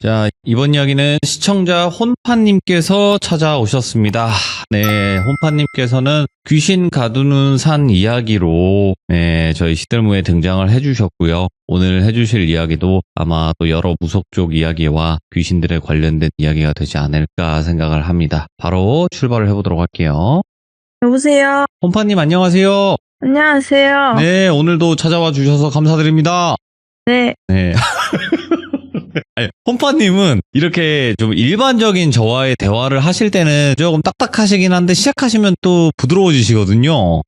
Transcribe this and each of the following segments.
자, 이번 이야기는 시청자 혼파님께서 찾아오셨습니다. 네, 혼파님께서는 귀신 가두는 산 이야기로 저희 시들무에 등장을 해주셨고요. 오늘 해주실 이야기도 아마 또 여러 무속족 이야기와 귀신들에 관련된 이야기가 되지 않을까 생각을 합니다. 바로 출발을 해보도록 할게요. 여보세요? 혼파님 안녕하세요. 안녕하세요. 네, 오늘도 찾아와 주셔서 감사드립니다. 네. 네. 아니, 혼파님은 이렇게 좀 일반적인 저와의 대화를 하실 때는 조금 딱딱하시긴 한데 시작하시면 또 부드러워지시거든요.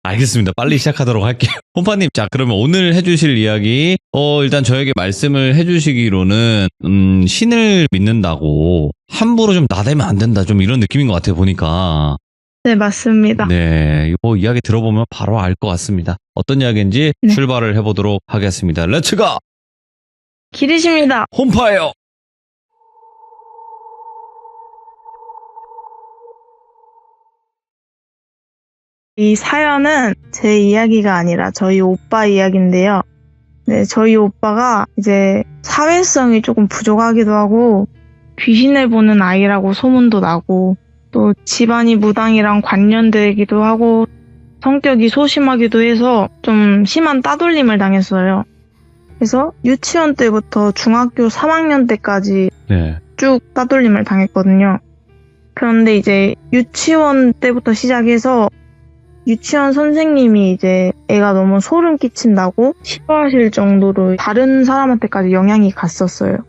알겠습니다. 빨리 시작하도록 할게요. 혼파님, 자, 그러면 오늘 해주실 이야기, 일단 저에게 말씀을 해주시기로는, 신을 믿는다고 함부로 좀 나대면 안 된다. 좀 이런 느낌인 것 같아요, 보니까. 네, 맞습니다. 네, 이거 이야기 들어보면 바로 알 것 같습니다. 어떤 이야기인지 네. 출발을 해보도록 하겠습니다. 렛츠고! 길이십니다. 혼파예요! 이 사연은 제 이야기가 아니라 저희 오빠 이야기인데요. 네, 저희 오빠가 이제 사회성이 조금 부족하기도 하고 귀신을 보는 아이라고 소문도 나고 또 집안이 무당이랑 관련되기도 하고 성격이 소심하기도 해서 좀 심한 따돌림을 당했어요. 그래서 유치원 때부터 중학교 3학년 때까지 네. 쭉 따돌림을 당했거든요. 그런데 이제 유치원 때부터 시작해서 유치원 선생님이 이제 애가 너무 소름 끼친다고 싫어하실 정도로 다른 사람한테까지 영향이 갔었어요.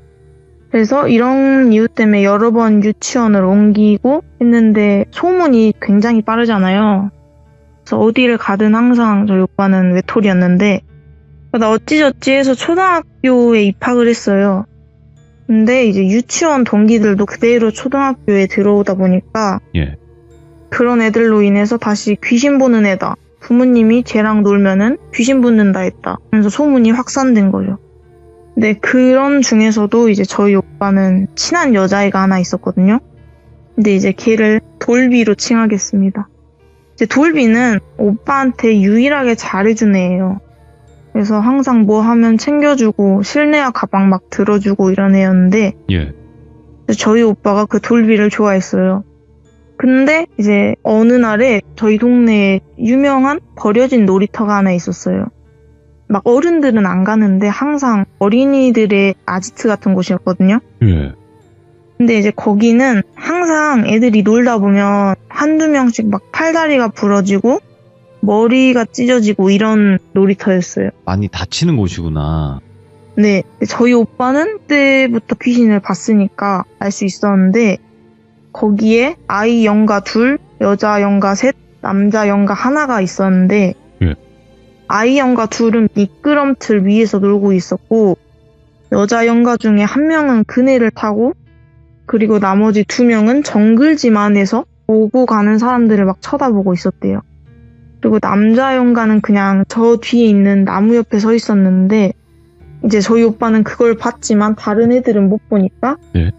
그래서 이런 이유 때문에 여러 번 유치원을 옮기고 했는데 소문이 굉장히 빠르잖아요. 그래서 어디를 가든 항상 저희 오빠는 외톨이였는데 나 어찌저찌 해서 초등학교에 입학을 했어요. 근데 이제 유치원 동기들도 그대로 초등학교에 들어오다 보니까 예. 그런 애들로 인해서 다시 귀신 보는 애다. 부모님이 쟤랑 놀면은 귀신 붙는다 했다. 그래서 소문이 확산된 거죠. 근데 그런 중에서도 이제 저희 오빠는 친한 여자애가 하나 있었거든요. 근데 이제 걔를 돌비로 칭하겠습니다. 이제 돌비는 오빠한테 유일하게 잘해준 애예요. 그래서 항상 뭐 하면 챙겨주고 실내화 가방 막 들어주고 이런 애였는데 예. 저희 오빠가 그 돌비를 좋아했어요. 근데 이제 어느 날에 저희 동네에 유명한 버려진 놀이터가 하나 있었어요. 막 어른들은 안 가는데 항상 어린이들의 아지트 같은 곳이었거든요. 예. 근데 이제 거기는 항상 애들이 놀다 보면 한두 명씩 막 팔다리가 부러지고 머리가 찢어지고 이런 놀이터였어요. 많이 다치는 곳이구나. 네, 저희 오빠는 그때부터 귀신을 봤으니까 알 수 있었는데 거기에 아이 영가 2, 여자 영가 3, 남자 영가 1가 있었는데 예. 아이 영가 2은 미끄럼틀 위에서 놀고 있었고 여자 영가 중에 1명은 그네를 타고 그리고 나머지 2명은 정글짐 안에서 오고 가는 사람들을 막 쳐다보고 있었대요. 그리고 남자 영가는 그냥 저 뒤에 있는 나무 옆에 서 있었는데 이제 저희 오빠는 그걸 봤지만 다른 애들은 못 보니까 네.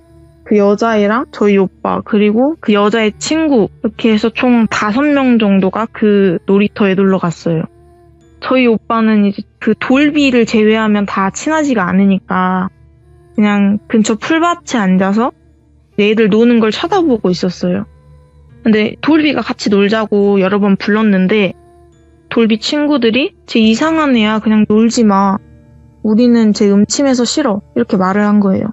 그 여자애랑 저희 오빠 그리고 그 여자의 친구 이렇게 해서 총 5명 정도가 그 놀이터에 놀러 갔어요. 저희 오빠는 이제 그 돌비를 제외하면 다 친하지가 않으니까 그냥 근처 풀밭에 앉아서 애들 노는 걸 쳐다보고 있었어요. 근데 돌비가 같이 놀자고 여러 번 불렀는데 돌비 친구들이 쟤 이상한 애야 그냥 놀지 마. 우리는 쟤 음침해서 싫어. 이렇게 말을 한 거예요.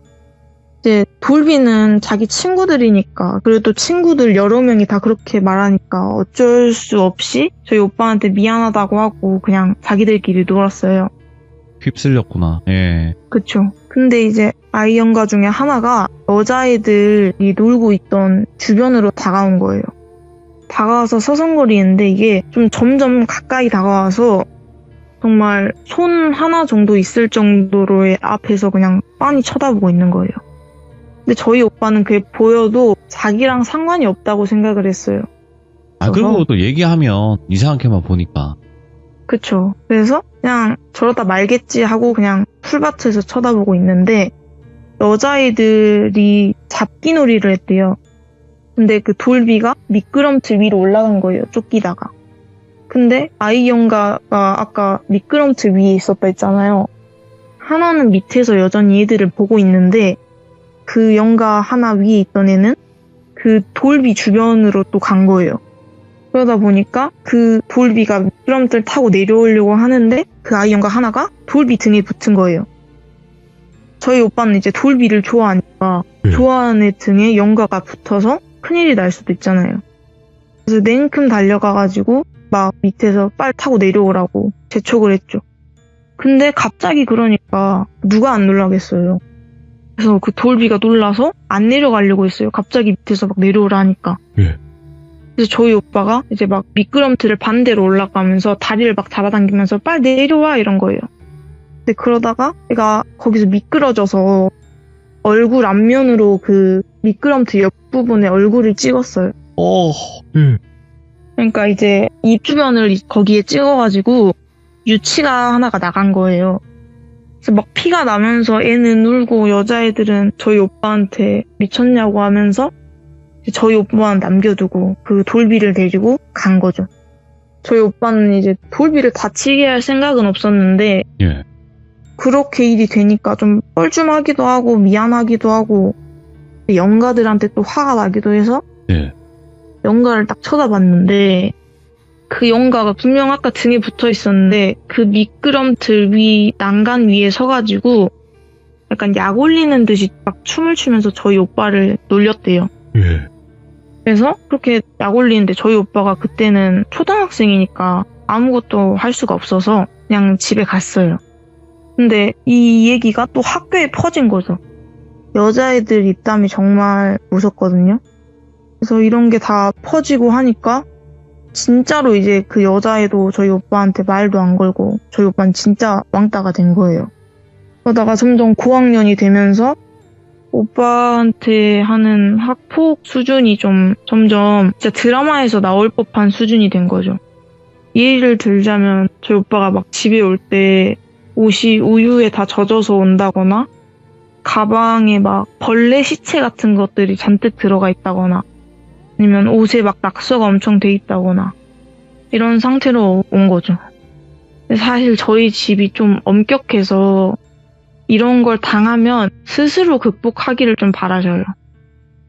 이제 돌비는 자기 친구들이니까 그래도 친구들 여러 명이 다 그렇게 말하니까 어쩔 수 없이 저희 오빠한테 미안하다고 하고 그냥 자기들끼리 놀았어요. 휩쓸렸구나. 예. 그쵸. 근데 이제 아이 영가 중에 하나가 여자애들이 놀고 있던 주변으로 다가온 거예요. 다가와서 서성거리는데 이게 좀 점점 가까이 다가와서 정말 손 하나 정도 있을 정도로의 앞에서 그냥 빤히 쳐다보고 있는 거예요. 근데 저희 오빠는 그게 보여도 자기랑 상관이 없다고 생각을 했어요. 아, 그리고 또 얘기하면 이상하게만 보니까. 그쵸. 그래서 그냥 저러다 말겠지 하고 그냥 풀밭에서 쳐다보고 있는데 여자애들이 잡기놀이를 했대요. 근데 그 돌비가 미끄럼틀 위로 올라간 거예요. 쫓기다가. 근데 아이 영가가 아까 미끄럼틀 위에 있었다 했잖아요. 하나는 밑에서 여전히 애들을 보고 있는데 그 연가 하나 위에 있던 애는 그 돌비 주변으로 또 간 거예요. 그러다 보니까 그 돌비가 미끄럼틀 타고 내려오려고 하는데 그 아이 연가 하나가 돌비 등에 붙은 거예요. 저희 오빠는 이제 돌비를 좋아하니까 좋아하는 애 등에 연가가 붙어서 큰일이 날 수도 있잖아요. 그래서 냉큼 달려가가지고 막 밑에서 빨리 타고 내려오라고 재촉을 했죠. 근데 갑자기 그러니까 누가 안 놀라겠어요. 그래서 그 돌비가 놀라서 안 내려가려고 했어요. 갑자기 밑에서 막 내려오라 하니까. 그래서 저희 오빠가 이제 막 미끄럼틀을 반대로 올라가면서 다리를 막 잡아당기면서 빨리 내려와 이런 거예요. 근데 그러다가 얘가 거기서 미끄러져서 얼굴 앞면으로 그 미끄럼틀 옆부분에 얼굴을 찍었어요. 그러니까 이제 입 주변을 거기에 찍어가지고 유치가 하나가 나간 거예요. 그래서 막 피가 나면서 애는 울고 여자애들은 저희 오빠한테 미쳤냐고 하면서 저희 오빠만 남겨두고 그 돌비를 데리고 간 거죠. 저희 오빠는 이제 돌비를 다치게 할 생각은 없었는데 그렇게 일이 되니까 좀 뻘쭘하기도 하고 미안하기도 하고 영가들한테 또 화가 나기도 해서 영가를 딱 쳐다봤는데 그 영가가 분명 아까 등에 붙어 있었는데 그 미끄럼틀 위 난간 위에 서가지고 약간 약 올리는 듯이 막 춤을 추면서 저희 오빠를 놀렸대요. 그래서 그렇게 약 올리는데 저희 오빠가 그때는 초등학생이니까 아무것도 할 수가 없어서 그냥 집에 갔어요. 근데 이 얘기가 또 학교에 퍼진 거죠. 여자애들 입담이 정말 무섭거든요. 그래서 이런 게 다 퍼지고 하니까 진짜로 이제 그 여자애도 저희 오빠한테 말도 안 걸고 저희 오빠는 진짜 왕따가 된 거예요. 그러다가 점점 고학년이 되면서 오빠한테 하는 학폭 수준이 좀 점점 진짜 드라마에서 나올 법한 수준이 된 거죠. 예를 들자면 저희 오빠가 막 집에 올 때 옷이 우유에 다 젖어서 온다거나 가방에 막 벌레 시체 같은 것들이 잔뜩 들어가 있다거나 아니면 옷에 막 낙서가 엄청 돼 있다거나 이런 상태로 온 거죠. 사실 저희 집이 좀 엄격해서 이런 걸 당하면 스스로 극복하기를 좀 바라셔요.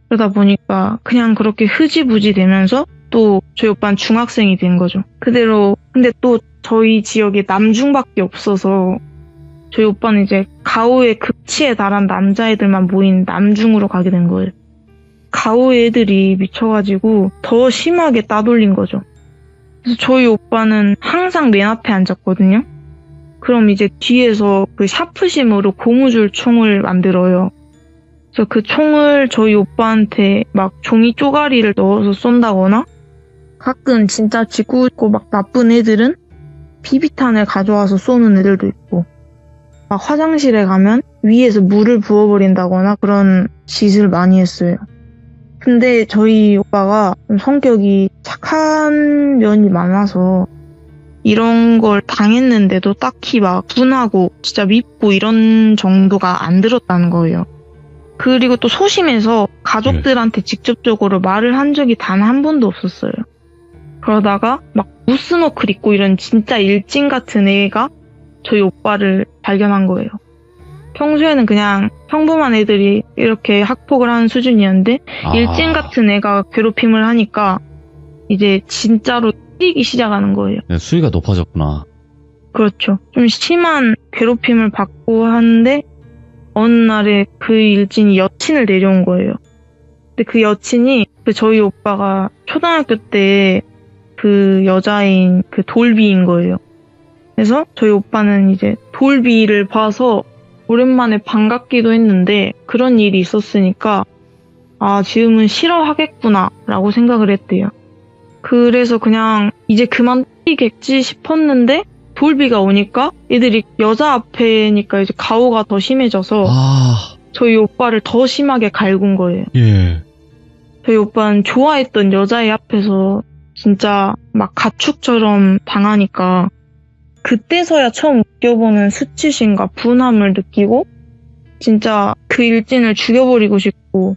그러다 보니까 그냥 그렇게 흐지부지 되면서 또 저희 오빠는 중학생이 된 거죠. 그대로 근데 또 저희 지역에 남중밖에 없어서 저희 오빠는 이제 가오의 극치에 달한 남자애들만 모인 남중으로 가게 된 거예요. 가오 애들이 미쳐가지고 더 심하게 따돌린 거죠. 그래서 저희 오빠는 항상 맨 앞에 앉았거든요. 그럼 이제 뒤에서 그 샤프심으로 고무줄 총을 만들어요. 그래서 그 총을 저희 오빠한테 막 종이 쪼가리를 넣어서 쏜다거나 가끔 진짜 짓궂고 막 나쁜 애들은 비비탄을 가져와서 쏘는 애들도 있고 막 화장실에 가면 위에서 물을 부어버린다거나 그런 짓을 많이 했어요. 근데 저희 오빠가 좀 성격이 착한 면이 많아서 이런 걸 당했는데도 딱히 막 분하고 진짜 밉고 이런 정도가 안 들었다는 거예요. 그리고 또 소심해서 가족들한테 직접적으로 말을 한 적이 단 한 번도 없었어요. 그러다가 막 무스노클 입고 이런 진짜 일진 같은 애가 저희 오빠를 발견한 거예요. 평소에는 그냥 평범한 애들이 이렇게 학폭을 하는 수준이었는데 일진 같은 애가 괴롭힘을 하니까 이제 진짜로 뛰기 시작하는 거예요. 수위가 높아졌구나. 그렇죠. 좀 심한 괴롭힘을 받고 하는데 어느 날에 그 일진이 여친을 데려온 거예요. 근데 그 여친이 그 저희 오빠가 초등학교 때 그 여자인 그 돌비인 거예요. 그래서 저희 오빠는 이제 돌비를 봐서 오랜만에 반갑기도 했는데 그런 일이 있었으니까 아 지금은 싫어하겠구나 라고 생각을 했대요. 그래서 그냥 이제 그만 뛰겠지 싶었는데 돌비가 오니까 애들이 여자 앞에니까 이제 가오가 더 심해져서 저희 오빠를 더 심하게 갈군 거예요. 저희 오빠는 좋아했던 여자애 앞에서 진짜 막 가축처럼 당하니까 그때서야 처음 느껴보는 수치심과 분함을 느끼고 진짜 그 일진을 죽여버리고 싶고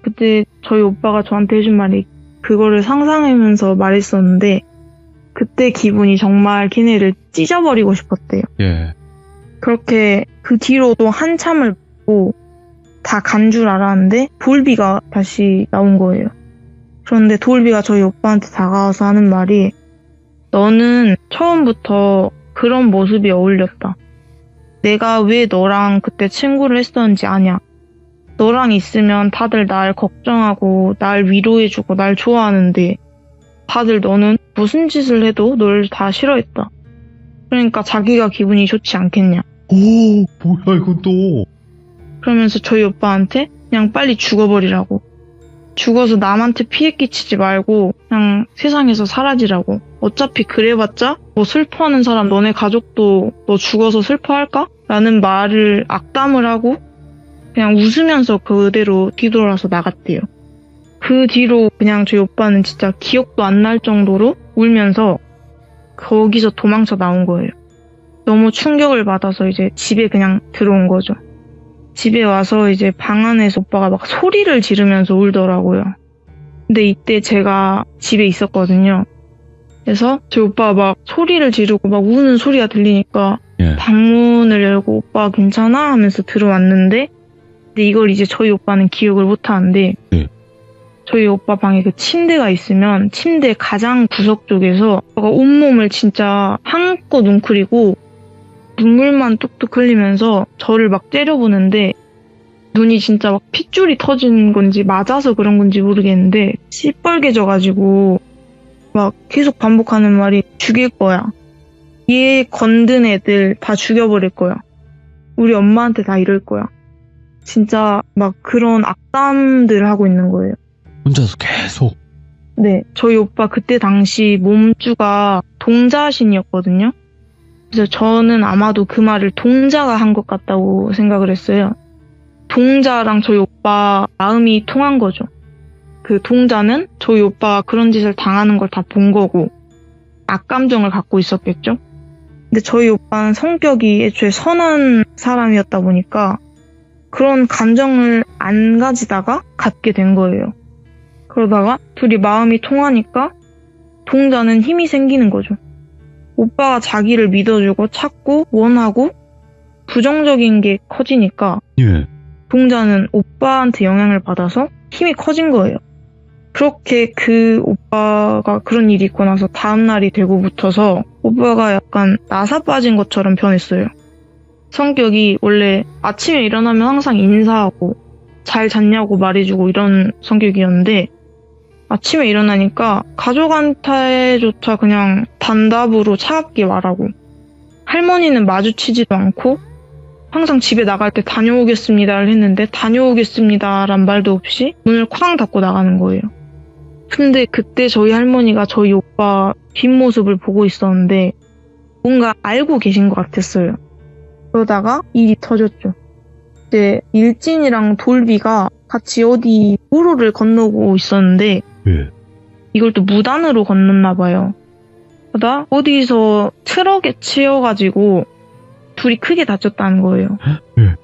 그때 저희 오빠가 저한테 해준 말이 그거를 상상하면서 말했었는데 그때 기분이 정말 걔네를 찢어버리고 싶었대요. 그렇게 그 뒤로도 한참을 보고 다 간 줄 알았는데 돌비가 다시 나온 거예요. 그런데 돌비가 저희 오빠한테 다가와서 하는 말이 너는 처음부터 그런 모습이 어울렸다. 내가 왜 너랑 그때 친구를 했었는지 아냐. 너랑 있으면 다들 날 걱정하고 날 위로해주고 날 좋아하는데 다들 너는 무슨 짓을 해도 널 다 싫어했다. 그러니까 자기가 기분이 좋지 않겠냐. 오, 뭐야 이건 또. 그러면서 저희 오빠한테 그냥 빨리 죽어버리라고. 죽어서 남한테 피해 끼치지 말고 그냥 세상에서 사라지라고. 어차피 그래봤자 뭐 슬퍼하는 사람 너네 가족도 너 죽어서 슬퍼할까? 라는 말을 악담을 하고 그냥 웃으면서 그대로 뒤돌아서 나갔대요. 그 뒤로 그냥 저희 오빠는 진짜 기억도 안 날 정도로 울면서 거기서 도망쳐 나온 거예요. 너무 충격을 받아서 이제 집에 그냥 들어온 거죠. 집에 와서 이제 방 안에서 오빠가 막 소리를 지르면서 울더라고요. 근데 이때 제가 집에 있었거든요. 그래서 저희 오빠가 막 소리를 지르고 막 우는 소리가 들리니까 예. 방문을 열고 오빠 괜찮아? 하면서 들어왔는데 근데 이걸 이제 저희 오빠는 기억을 못 하는데 네. 저희 오빠 방에 그 침대가 있으면 침대 가장 구석 쪽에서 오빠가 온몸을 진짜 한껏 웅크리고 눈물만 뚝뚝 흘리면서 저를 막 째려보는데 눈이 진짜 막 핏줄이 터진 건지 맞아서 그런 건지 모르겠는데 시뻘개져가지고 막 계속 반복하는 말이 죽일 거야. 얘 건든 애들 다 죽여버릴 거야. 우리 엄마한테 다 이럴 거야. 진짜 막 그런 악담들 하고 있는 거예요. 혼자서 계속. 네, 저희 오빠 그때 당시 몸주가 동자신이었거든요. 그래서 저는 아마도 그 말을 동자가 한 것 같다고 생각을 했어요. 동자랑 저희 오빠 마음이 통한 거죠. 그 동자는 저희 오빠가 그런 짓을 당하는 걸 다 본 거고 악감정을 갖고 있었겠죠. 근데 저희 오빠는 성격이 애초에 선한 사람이었다 보니까 그런 감정을 안 가지다가 갖게 된 거예요. 그러다가 둘이 마음이 통하니까 동자는 힘이 생기는 거죠. 오빠가 자기를 믿어주고 찾고 원하고 부정적인 게 커지니까 예. 동자는 오빠한테 영향을 받아서 힘이 커진 거예요. 그렇게 그 오빠가 그런 일이 있고 나서 다음날이 되고부터서 오빠가 약간 나사 빠진 것처럼 변했어요. 성격이 원래 아침에 일어나면 항상 인사하고 잘 잤냐고 말해주고 이런 성격이었는데 아침에 일어나니까 가족한테조차 그냥 단답으로 차갑게 말하고 할머니는 마주치지도 않고 항상 집에 나갈 때 다녀오겠습니다를 했는데 다녀오겠습니다란 말도 없이 문을 쾅 닫고 나가는 거예요. 근데 그때 저희 할머니가 저희 오빠 뒷모습을 보고 있었는데 뭔가 알고 계신 것 같았어요. 그러다가 일이 터졌죠. 이제 일진이랑 돌비가 같이 어디 도로를 건너고 있었는데 예. 이걸 또 무단으로 건넜나 봐요. 그러다 어디서 트럭에 치여가지고 둘이 크게 다쳤다는 거예요. 예.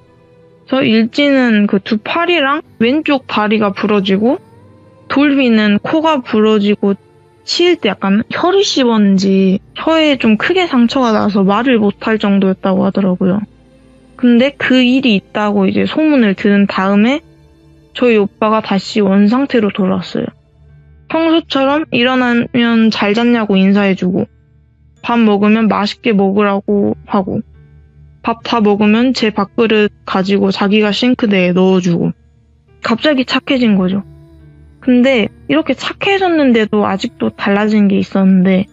그래서 일진은 그 두 팔이랑 왼쪽 다리가 부러지고 돌비는 코가 부러지고 치일 때 약간 혀를 씹었는지 혀에 좀 크게 상처가 나서 말을 못할 정도였다고 하더라고요. 근데 그 일이 있다고 이제 소문을 들은 다음에 저희 오빠가 다시 원상태로 돌아왔어요. 평소처럼 일어나면 잘 잤냐고 인사해주고 밥 먹으면 맛있게 먹으라고 하고 밥 다 먹으면 제 밥그릇 가지고 자기가 싱크대에 넣어주고 갑자기 착해진 거죠. 근데 이렇게 착해졌는데도 아직도 달라진 게 있었는데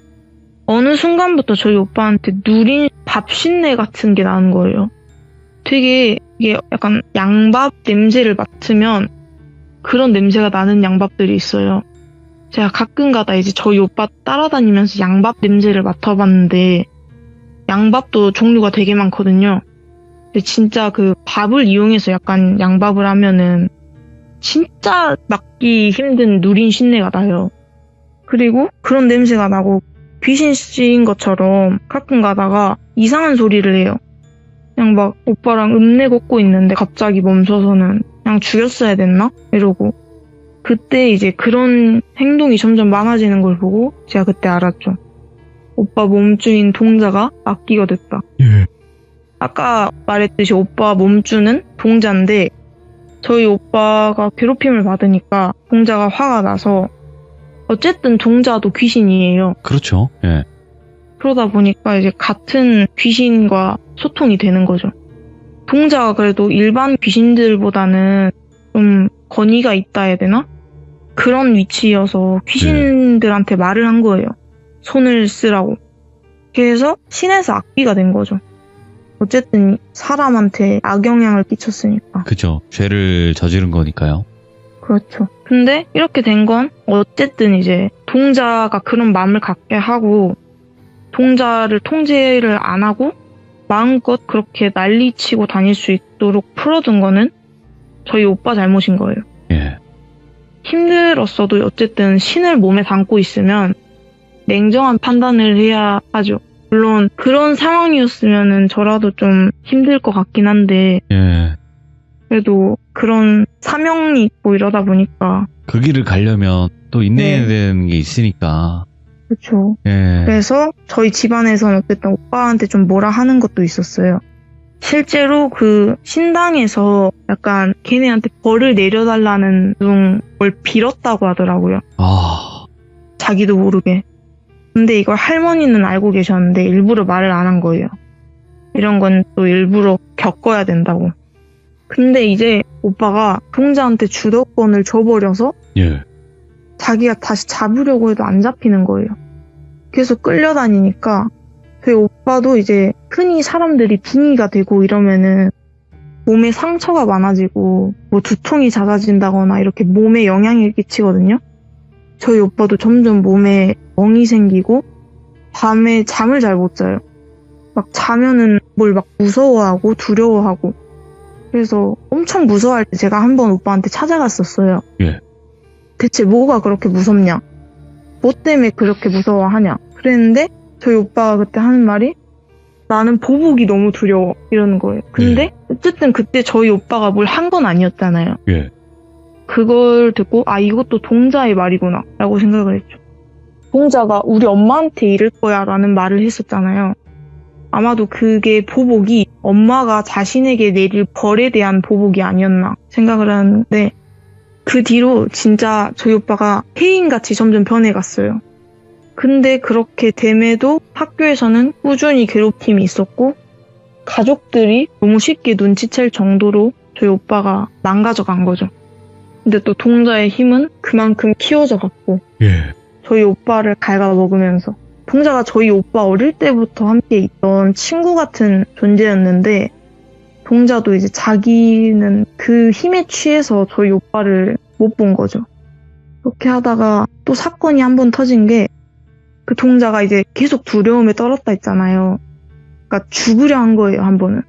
어느 순간부터 저희 오빠한테 누린 밥 신내 같은 게 나는 거예요. 되게 이게 약간 양밥 냄새를 맡으면 그런 냄새가 나는 양밥들이 있어요. 제가 가끔가다 이제 저희 오빠 따라다니면서 양밥 냄새를 맡아봤는데 양밥도 종류가 되게 많거든요. 근데 진짜 그 밥을 이용해서 약간 양밥을 하면은 진짜 맡기 힘든 누린 신내가 나요. 그리고 그런 냄새가 나고 귀신 씌인 것처럼 가끔 가다가 이상한 소리를 해요. 그냥 막 오빠랑 읍내 걷고 있는데 갑자기 멈춰서는 그냥 죽였어야 됐나? 이러고 그때 이제 그런 행동이 점점 많아지는 걸 보고 제가 그때 알았죠. 오빠 몸주인 동자가 악기가 됐다. 예. 아까 말했듯이 오빠 몸주는 동자인데 저희 오빠가 괴롭힘을 받으니까 동자가 화가 나서 어쨌든 동자도 귀신이에요. 그렇죠. 예. 그러다 보니까 이제 같은 귀신과 소통이 되는 거죠. 동자가 그래도 일반 귀신들보다는 좀 권위가 있다 해야 되나? 그런 위치여서 귀신들한테 말을 한 거예요. 손을 쓰라고. 그래서 신에서 악귀가 된 거죠. 어쨌든 사람한테 악영향을 끼쳤으니까. 그죠. 죄를 저지른 거니까요. 그렇죠. 근데 이렇게 된 건 어쨌든 이제 동자가 그런 마음을 갖게 하고 동자를 통제를 안 하고 마음껏 그렇게 난리치고 다닐 수 있도록 풀어둔 거는 저희 오빠 잘못인 거예요. 예. 힘들었어도 어쨌든 신을 몸에 담고 있으면 냉정한 판단을 해야 하죠. 물론 그런 상황이었으면 저라도 좀 힘들 것 같긴 한데 예. 그래도 그런 사명이 있고 이러다 보니까 그 길을 가려면 또 인내해야 네. 되는 게 있으니까. 그렇죠. 예. 그래서 저희 집안에서는 어쨌든 오빠한테 좀 뭐라 하는 것도 있었어요. 실제로 그 신당에서 약간 걔네한테 벌을 내려달라는 둥 뭘 빌었다고 하더라고요. 아, 자기도 모르게. 근데 이걸 할머니는 알고 계셨는데 일부러 말을 안 한 거예요. 이런 건 또 일부러 겪어야 된다고. 근데 이제 오빠가 동자한테 주도권을 줘버려서 예. 자기가 다시 잡으려고 해도 안 잡히는 거예요. 계속 끌려다니니까 저희 오빠도 이제 흔히 사람들이 빙의가 되고 이러면은 몸에 상처가 많아지고 뭐 두통이 잦아진다거나 이렇게 몸에 영향을 끼치거든요. 저희 오빠도 점점 몸에 멍이 생기고 밤에 잠을 잘 못 자요. 막 자면은 뭘 막 무서워하고 두려워하고 그래서 엄청 무서워할 때 제가 한번 오빠한테 찾아갔었어요. 예. 대체 뭐가 그렇게 무섭냐? 뭐 때문에 그렇게 무서워하냐? 그랬는데 저희 오빠가 그때 하는 말이 나는 보복이 너무 두려워 이러는 거예요. 근데 어쨌든 그때 저희 오빠가 뭘 한 건 아니었잖아요. 예. 그걸 듣고 아 이것도 동자의 말이구나 라고 생각을 했죠. 동자가 우리 엄마한테 이럴 거야 라는 말을 했었잖아요. 아마도 그게 보복이 엄마가 자신에게 내릴 벌에 대한 보복이 아니었나 생각을 하는데 그 뒤로 진짜 저희 오빠가 폐인같이 점점 변해갔어요. 근데 그렇게 됨에도 학교에서는 꾸준히 괴롭힘이 있었고 가족들이 너무 쉽게 눈치챌 정도로 저희 오빠가 망가져간 거죠. 근데 또 동자의 힘은 그만큼 키워져 갔고 예. 저희 오빠를 갉아먹으면서 동자가 저희 오빠 어릴 때부터 함께 있던 친구 같은 존재였는데 동자도 이제 자기는 그 힘에 취해서 저희 오빠를 못 본 거죠. 그렇게 하다가 또 사건이 한 번 터진 게 그 동자가 이제 계속 두려움에 떨었다 했잖아요. 그러니까 죽으려 한 거예요, 한 번은.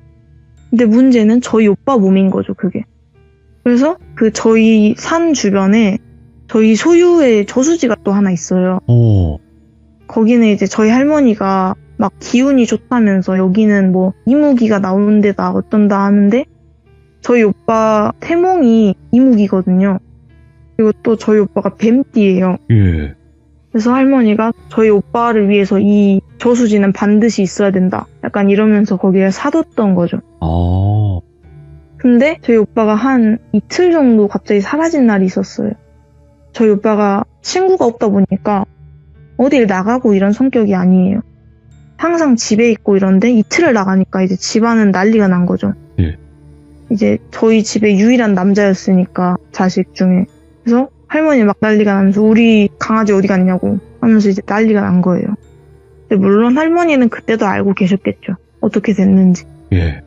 근데 문제는 저희 오빠 몸인 거죠, 그게. 그래서 그 저희 산 주변에 저희 소유의 저수지가 또 하나 있어요. 오. 거기는 이제 저희 할머니가 막 기운이 좋다면서 여기는 뭐 이무기가 나오는 데다 어쩐다 하는데 저희 오빠 태몽이 이무기거든요. 그리고 또 저희 오빠가 뱀띠예요. 예. 그래서 할머니가 저희 오빠를 위해서 이 저수지는 반드시 있어야 된다. 약간 이러면서 거기에 사뒀던 거죠. 아. 근데 저희 오빠가 한 이틀 정도 갑자기 사라진 날이 있었어요. 저희 오빠가 친구가 없다 보니까 어딜 나가고 이런 성격이 아니에요. 항상 집에 있고 이런데 이틀을 나가니까 이제 집안은 난리가 난 거죠. 예. 이제 저희 집에 유일한 남자였으니까 자식 중에. 그래서 할머니 막 난리가 나면서 우리 강아지 어디 갔냐고 하면서 이제 난리가 난 거예요. 근데 물론 할머니는 그때도 알고 계셨겠죠. 어떻게 됐는지. 예.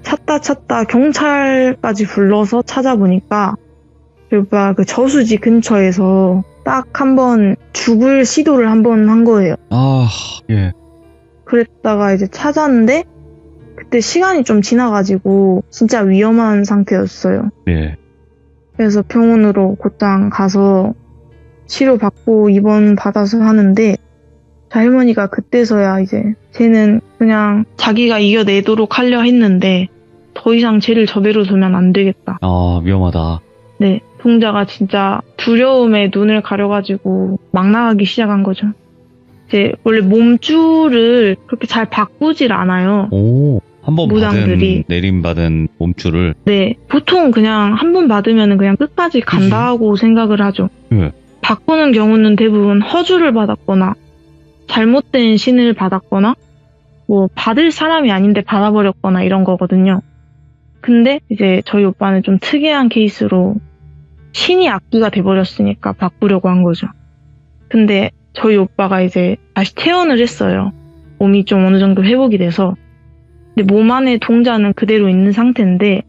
찾다 경찰까지 불러서 찾아보니까 저희 오빠 그 저수지 근처에서 딱 한 번 죽을 시도를 한 번 한 거예요. 아, 예. 그랬다가 이제 찾았는데 그때 시간이 좀 지나가지고 진짜 위험한 상태였어요. 예. 그래서 병원으로 곧장 가서 치료받고 입원 받아서 하는데 저 할머니가 그때서야 이제 쟤는 그냥 자기가 이겨내도록 하려 했는데 더 이상 쟤를 저대로 두면 안 되겠다. 아, 위험하다. 네, 동자가 진짜 두려움에 눈을 가려가지고 막 나가기 시작한 거죠. 이제 원래 몸주를 그렇게 잘 바꾸질 않아요. 오. 한 번 무당들이. 내림받은 몸줄을. 네, 보통 그냥 한 번 받으면 그냥 끝까지 간다 하고 생각을 하죠. 예. 바꾸는 경우는 대부분 허주를 받았거나 잘못된 신을 받았거나 뭐 받을 사람이 아닌데 받아버렸거나 이런 거거든요. 근데 이제 저희 오빠는 좀 특이한 케이스로 신이 악귀가 돼버렸으니까 바꾸려고 한 거죠. 근데 저희 오빠가 이제 다시 퇴원을 했어요. 몸이 좀 어느 정도 회복이 돼서. 근데 몸 안에 동자는 그대로 있는 상태인데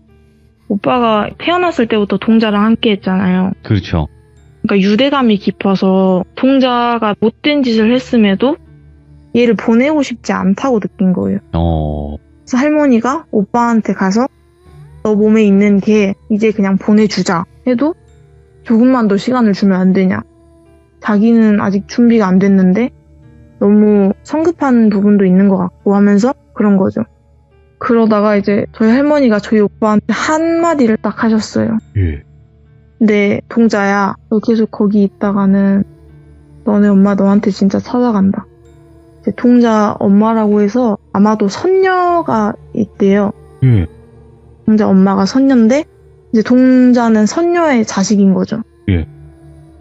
오빠가 태어났을 때부터 동자랑 함께 했잖아요. 그렇죠. 그러니까 유대감이 깊어서 동자가 못된 짓을 했음에도 얘를 보내고 싶지 않다고 느낀 거예요. 그래서 할머니가 오빠한테 가서 너 몸에 있는 게 이제 그냥 보내주자 해도 조금만 더 시간을 주면 안 되냐. 자기는 아직 준비가 안 됐는데 너무 성급한 부분도 있는 것 같고 하면서 그런 거죠. 그러다가 이제 저희 할머니가 저희 오빠한테 한마디를 딱 하셨어요. 예. 근데 동자야, 너 계속 거기 있다가는 너네 엄마 너한테 진짜 찾아간다. 이제 동자 엄마라고 해서 아마도 선녀가 있대요. 예. 동자 엄마가 선녀인데 이제 동자는 선녀의 자식인 거죠. 예.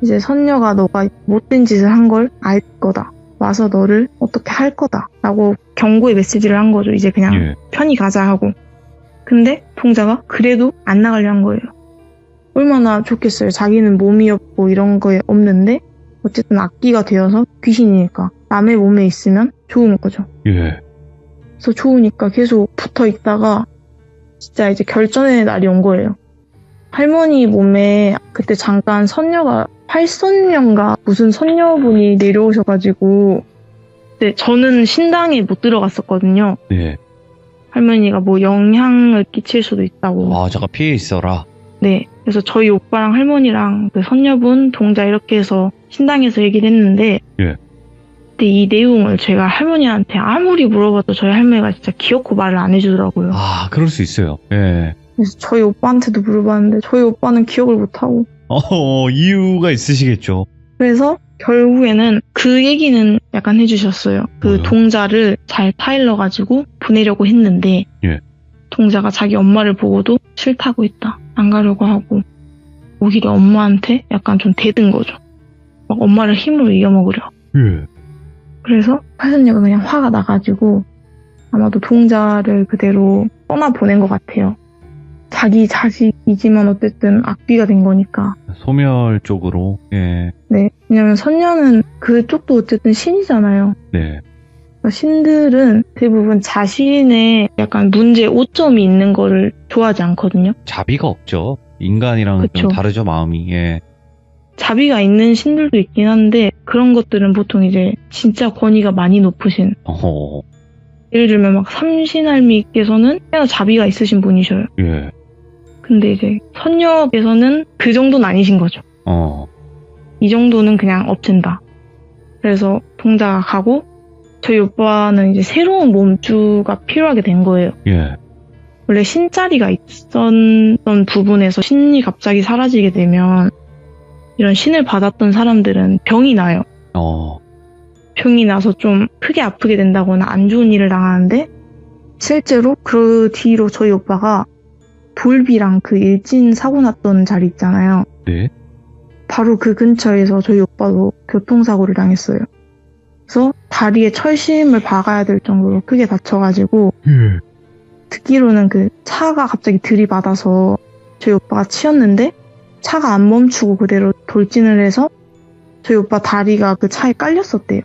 이제 선녀가 너가 못된 짓을 한 걸 알 거다. 와서 너를 어떻게 할 거다. 라고 경고의 메시지를 한 거죠. 이제 그냥 예. 편히 가자 하고. 근데 동자가 그래도 안 나가려 한 거예요. 얼마나 좋겠어요. 자기는 몸이 없고 이런 거에 없는데 어쨌든 악기가 되어서 귀신이니까 남의 몸에 있으면 좋은 거죠. 예. 그래서 좋으니까 계속 붙어 있다가 진짜 이제 결전의 날이 온 거예요. 할머니 몸에 그때 잠깐 선녀가 팔선녀인가 무슨 선녀분이 내려오셔가지고 근데 저는 신당에 못 들어갔었거든요. 예. 할머니가 뭐 영향을 끼칠 수도 있다고. 아, 잠깐 피해 있어라. 네. 그래서 저희 오빠랑 할머니랑 그 선녀분, 동자 이렇게 해서 신당에서 얘기를 했는데 예. 근데 이 내용을 제가 할머니한테 아무리 물어봐도 저희 할머니가 진짜 기어코 말을 안 해주더라고요. 아, 그럴 수 있어요. 예. 그래서 저희 오빠한테도 물어봤는데 저희 오빠는 기억을 못하고 이유가 있으시겠죠. 그래서 결국에는 그 얘기는 약간 해주셨어요. 그 뭐요? 동자를 잘 타일러가지고 보내려고 했는데 예. 동자가 자기 엄마를 보고도 싫다고 했다. 안 가려고 하고 오히려 엄마한테 약간 좀 대든 거죠. 막 엄마를 힘으로 이겨먹으려. 예. 그래서 팔선녀가 그냥 화가 나가지고 아마도 동자를 그대로 떠나보낸 것 같아요. 자기 자식이지만 어쨌든 악귀가 된 거니까. 소멸 쪽으로. 예. 네. 왜냐면 선녀는 그쪽도 어쨌든 신이잖아요. 네. 그러니까 신들은 대부분 자신의 약간 문제 오점이 있는 거를 좋아하지 않거든요. 자비가 없죠. 인간이랑 좀 그쵸. 다르죠, 마음이. 예. 자비가 있는 신들도 있긴 한데 그런 것들은 보통 이제 진짜 권위가 많이 높으신 예를 들면 막 삼신할미께서는 꽤나 자비가 있으신 분이셔요. 예. 근데 이제 선녀께서는 그 정도는 아니신 거죠. 이 정도는 그냥 엎친다. 그래서 동자가 가고 저희 오빠는 이제 새로운 몸주가 필요하게 된 거예요. 예. 원래 신자리가 있었던 부분에서 신이 갑자기 사라지게 되면 이런 신을 받았던 사람들은 병이 나요. 병이 나서 좀 크게 아프게 된다거나 안 좋은 일을 당하는데 실제로 그 뒤로 저희 오빠가 돌비랑 그 일진 사고 났던 자리 있잖아요. 네. 바로 그 근처에서 저희 오빠도 교통사고를 당했어요. 그래서 다리에 철심을 박아야 될 정도로 크게 다쳐가지고 예. 듣기로는 그 차가 갑자기 들이받아서 저희 오빠가 치였는데 차가 안 멈추고 그대로 돌진을 해서 저희 오빠 다리가 그 차에 깔렸었대요.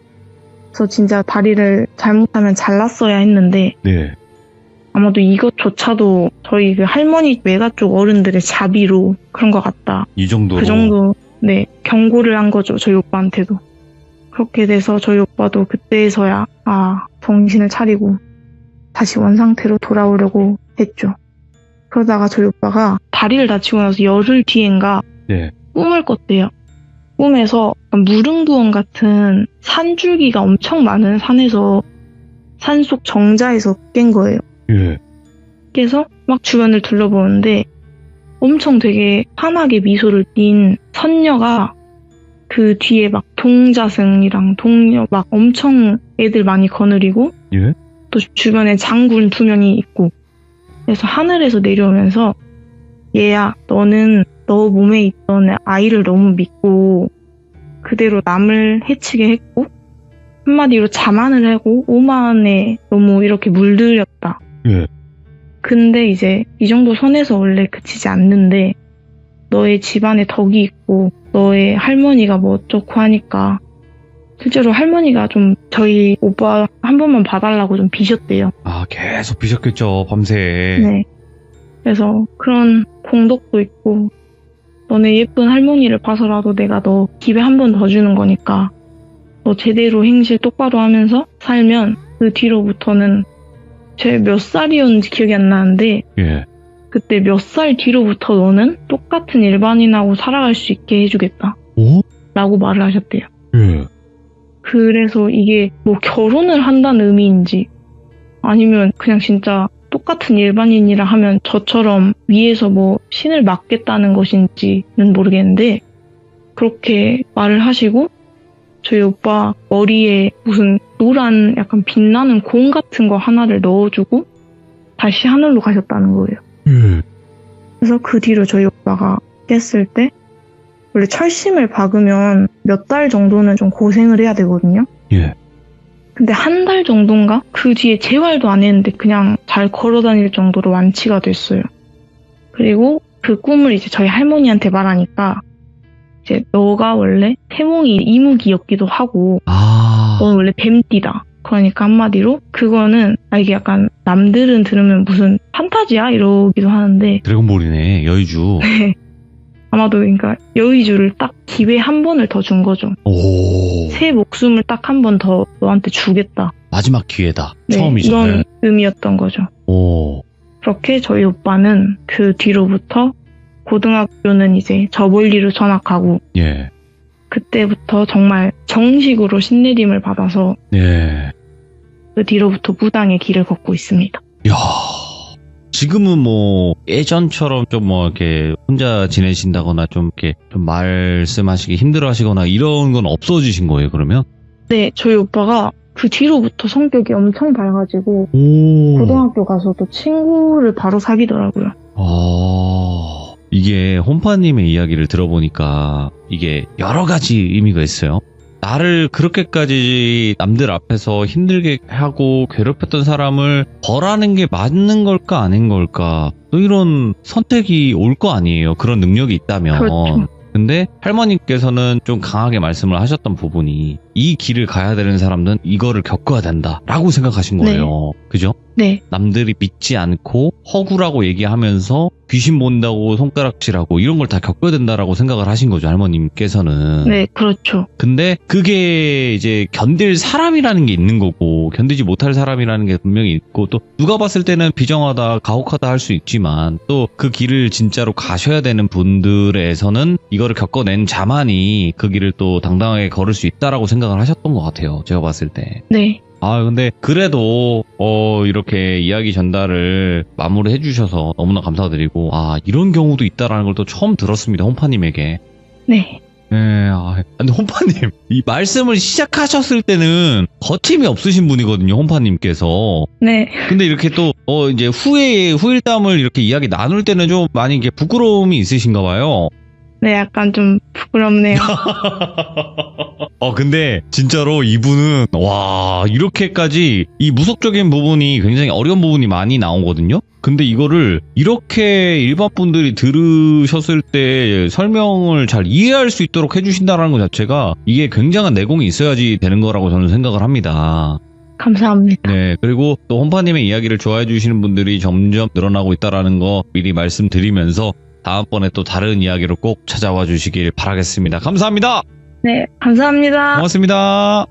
그래서 진짜 다리를 잘못하면 잘랐어야 했는데 네. 아마도 이것조차도 저희 그 할머니 외가 쪽 어른들의 자비로 그런 것 같다. 이 정도로. 그 정도 네 경고를 한 거죠. 저희 오빠한테도. 그렇게 돼서 저희 오빠도 그때서야 정신을 차리고 다시 원상태로 돌아오려고 했죠. 그러다가 저희 오빠가 다리를 다치고 나서 열흘 뒤엔가 네. 꿈을 꿨대요. 꿈에서 무릉도원 같은 산줄기가 엄청 많은 산에서 산속 정자에서 깬 거예요. 예. 그래서 막 주변을 둘러보는데 엄청 되게 환하게 미소를 띤 선녀가 그 뒤에 막 동자승이랑 동녀 막 엄청 애들 많이 거느리고 예. 또 주변에 장군 2명이 있고 그래서 하늘에서 내려오면서 얘야 너는 너 몸에 있던 아이를 너무 믿고 그대로 남을 해치게 했고 한마디로 자만을 하고 오만에 너무 이렇게 물들였다. 예. 근데 이제 이 정도 선에서 원래 그치지 않는데 너의 집안에 덕이 있고 너의 할머니가 뭐 어쩌고 하니까 실제로 할머니가 좀 저희 오빠 한 번만 봐달라고 좀 비셨대요. 아, 계속 비셨겠죠, 밤새. 네. 그래서 그런 공덕도 있고 너네 예쁜 할머니를 봐서라도 내가 너 기회 한 번 더 주는 거니까 너 제대로 행실 똑바로 하면서 살면 그 뒤로부터는 제 몇 살이었는지 기억이 안 나는데 예. 그때 몇 살 뒤로부터 너는 똑같은 일반인하고 살아갈 수 있게 해주겠다. 오? 라고 말을 하셨대요. 예. 그래서 이게 뭐 결혼을 한다는 의미인지 아니면 그냥 진짜 똑같은 일반인이라 하면 저처럼 위에서 뭐 신을 맡겠다는 것인지는 모르겠는데 그렇게 말을 하시고 저희 오빠 머리에 무슨 노란 약간 빛나는 공 같은 거 하나를 넣어주고 다시 하늘로 가셨다는 거예요. 그래서 그 뒤로 저희 오빠가 깼을 때 원래 철심을 박으면 몇 달 정도는 좀 고생을 해야 되거든요. 예. 근데 한 달 정도인가? 그 뒤에 재활도 안 했는데 그냥 잘 걸어 다닐 정도로 완치가 됐어요. 그리고 그 꿈을 이제 저희 할머니한테 말하니까 이제 너가 원래 태몽이 이무기였기도 하고 너는 원래 뱀띠다. 그러니까 한마디로 그거는 이게 약간 남들은 들으면 무슨 판타지야? 이러기도 하는데 드래곤볼이네, 여의주. 아마도 그러니까 여의주를 딱 기회 한 번을 더 준 거죠. 오. 새 목숨을 딱 한 번 더 너한테 주겠다. 마지막 기회다. 네, 처음이죠. 이런 의미였던 거죠. 오. 그렇게 저희 오빠는 그 뒤로부터 고등학교는 이제 저 멀리로 전학하고 예. 그때부터 정말 정식으로 신내림을 받아서 예. 그 뒤로부터 무당의 길을 걷고 있습니다. 야. 지금은 뭐 예전처럼 좀 뭐 이렇게 혼자 지내신다거나 좀 이렇게 좀 말씀하시기 힘들어하시거나 이런 건 없어지신 거예요, 그러면? 네, 저희 오빠가 그 뒤로부터 성격이 엄청 밝아지고 오. 고등학교 가서도 친구를 바로 사귀더라고요. 이게 혼파님의 이야기를 들어보니까 이게 여러 가지 의미가 있어요. 나를 그렇게까지 남들 앞에서 힘들게 하고 괴롭혔던 사람을 벌하는 게 맞는 걸까 아닌 걸까 또 이런 선택이 올 거 아니에요. 그런 능력이 있다면. 그렇죠. 근데 할머니께서는 좀 강하게 말씀을 하셨던 부분이 이 길을 가야 되는 사람은 이거를 겪어야 된다라고 생각하신 거예요. 그죠? 네, 남들이 믿지 않고 허구라고 얘기하면서 귀신 본다고 손가락질하고 이런 걸 다 겪어야 된다라고 생각을 하신 거죠, 할머님께서는. 네, 그렇죠. 근데 그게 이제 견딜 사람이라는 게 있는 거고 견디지 못할 사람이라는 게 분명히 있고 또 누가 봤을 때는 비정하다 가혹하다 할 수 있지만 또 그 길을 진짜로 가셔야 되는 분들에서는 이거를 겪어낸 자만이 그 길을 또 당당하게 걸을 수 있다라고 생각을 하셨던 것 같아요, 제가 봤을 때. 네, 근데 그래도 이렇게 이야기 전달을 마무리해 주셔서 너무나 감사드리고 이런 경우도 있다라는 걸 또 처음 들었습니다, 혼파님에게. 네. 네, 근데 혼파님 이 말씀을 시작하셨을 때는 거침이 없으신 분이거든요, 혼파님께서. 네. 근데 이렇게 또 이제 후일담을 이렇게 이야기 나눌 때는 좀 많이 이게 부끄러움이 있으신가 봐요. 네, 약간 좀 부끄럽네요. 근데 진짜로 이분은 이렇게까지 이 무속적인 부분이 굉장히 어려운 부분이 많이 나오거든요. 근데 이거를 이렇게 일반 분들이 들으셨을 때 설명을 잘 이해할 수 있도록 해주신다는 것 자체가 이게 굉장한 내공이 있어야지 되는 거라고 저는 생각을 합니다. 감사합니다. 네, 그리고 또 혼파님의 이야기를 좋아해 주시는 분들이 점점 늘어나고 있다는 거 미리 말씀드리면서 다음번에 또 다른 이야기로 꼭 찾아와 주시길 바라겠습니다. 감사합니다. 네, 감사합니다. 고맙습니다.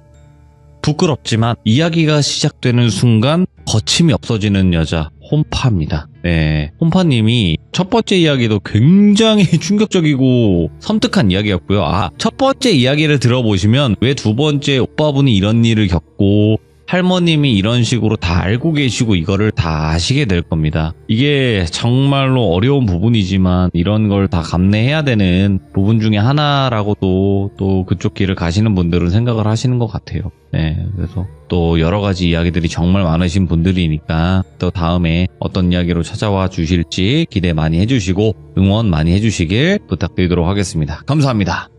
부끄럽지만 이야기가 시작되는 순간 거침이 없어지는 여자 혼파입니다. 네, 혼파님이 첫 번째 이야기도 굉장히 충격적이고 섬뜩한 이야기였고요. 첫 번째 이야기를 들어보시면 왜 두 번째 오빠분이 이런 일을 겪고 할머님이 이런 식으로 다 알고 계시고 이거를 다 아시게 될 겁니다. 이게 정말로 어려운 부분이지만 이런 걸 다 감내해야 되는 부분 중에 하나라고도 또 그쪽 길을 가시는 분들은 생각을 하시는 것 같아요. 네, 그래서 또 여러 가지 이야기들이 정말 많으신 분들이니까 또 다음에 어떤 이야기로 찾아와 주실지 기대 많이 해주시고 응원 많이 해주시길 부탁드리도록 하겠습니다. 감사합니다.